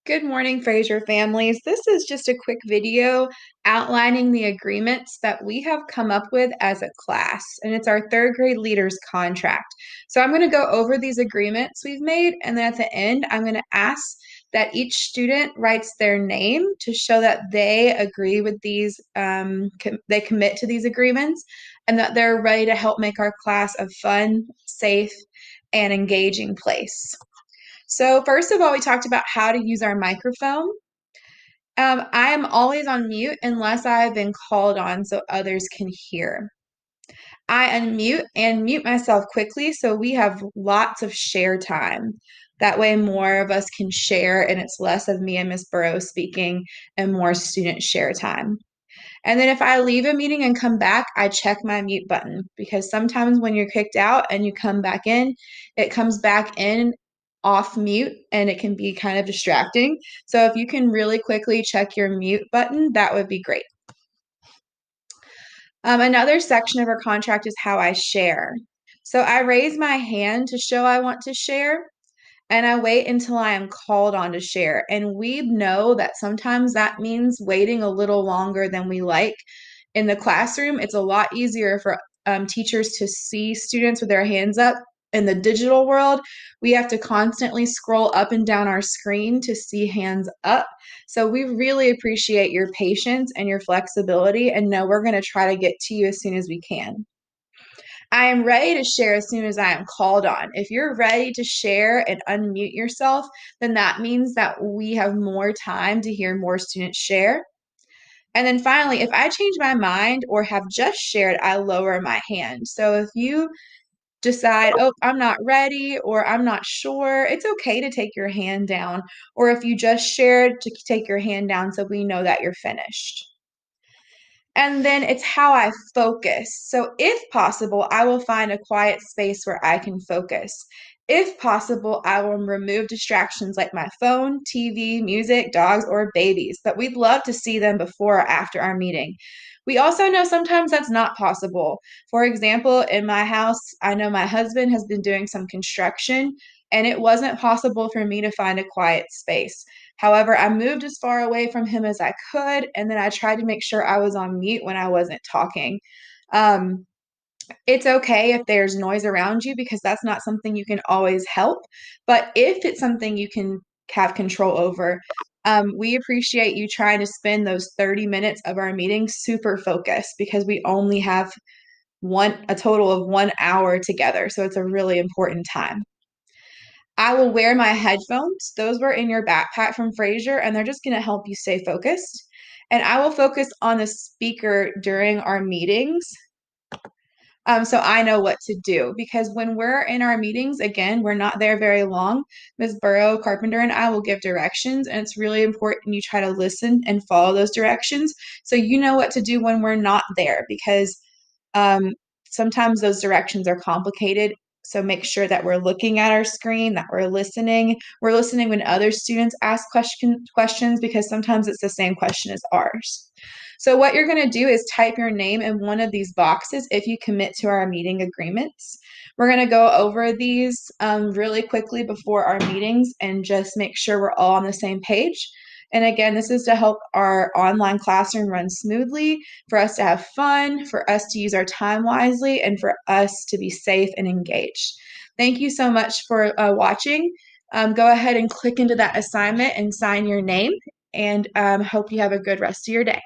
Good morning, Fraser families. This is just a quick video outlining the agreements that we have come up with as a class, and it's our third grade leaders contract. So I'm going to go over these agreements we've made, and then at the end, I'm going to ask that each student writes their name to show that they agree with these, they commit to these agreements, and that they're ready to help make our class a fun, safe, and engaging place. So first of all, we talked about how to use our microphone. I am always on mute unless I have been called on so others can hear. I unmute and mute myself quickly so we have lots of share time. That way more of us can share and it's less of me and Miss Burrows speaking and more student share time. And then if I leave a meeting and come back, I check my mute button because sometimes when you're kicked out and you come back in, it comes back in off mute and it can be kind of distracting. So if you can really quickly check your mute button, that would be great. Another section of our contract is how I share. So I raise my hand to show I want to share, and I wait until I am called on to share. And we know that sometimes that means waiting a little longer than we like. In the classroom, it's a lot easier for teachers to see students with their hands up. In the digital world, we have to constantly scroll up and down our screen to see hands up. So we really appreciate your patience and your flexibility and know we're going to try to get to you as soon as we can. I am ready to share as soon as I am called on. If you're ready to share and unmute yourself, then that means that we have more time to hear more students share. And then finally, if I change my mind or have just shared, I lower my hand. So if you decide, oh, I'm not ready or I'm not sure, it's okay to take your hand down. Or if you just shared, to take your hand down so we know that you're finished. And then it's how I focus. So, if possible, I will find a quiet space where I can focus. If possible, I will remove distractions like my phone, TV, music, dogs, or babies, but we'd love to see them before or after our meeting. We also know sometimes that's not possible. For example, in my house, I know my husband has been doing some construction, and it wasn't possible for me to find a quiet space. However, I moved as far away from him as I could, and then I tried to make sure I was on mute when I wasn't talking. Um, it's okay if there's noise around you because that's not something you can always help. But if it's something you can have control over, we appreciate you trying to spend those 30 minutes of our meeting super focused because we only have a total of 1 hour together. So it's a really important time. I will wear my headphones. Those were in your backpack from Fraser, and they're just going to help you stay focused. And I will focus on the speaker during our meetings, so I know what to do. Because when we're in our meetings, again, we're not there very long. Ms. Burrow Carpenter and I will give directions, and it's really important you try to listen and follow those directions so you know what to do when we're not there. Because um, sometimes those directions are complicated. So make sure that we're looking at our screen, that we're listening. We're listening when other students ask questions because sometimes it's the same question as ours. So what you're going to do is type your name in one of these boxes if you commit to our meeting agreements. We're going to go over these really quickly before our meetings and just make sure we're all on the same page. And again, this is to help our online classroom run smoothly, for us to have fun, for us to use our time wisely, and for us to be safe and engaged. Thank you so much for watching. Go ahead and click into that assignment and sign your name, and hope you have a good rest of your day.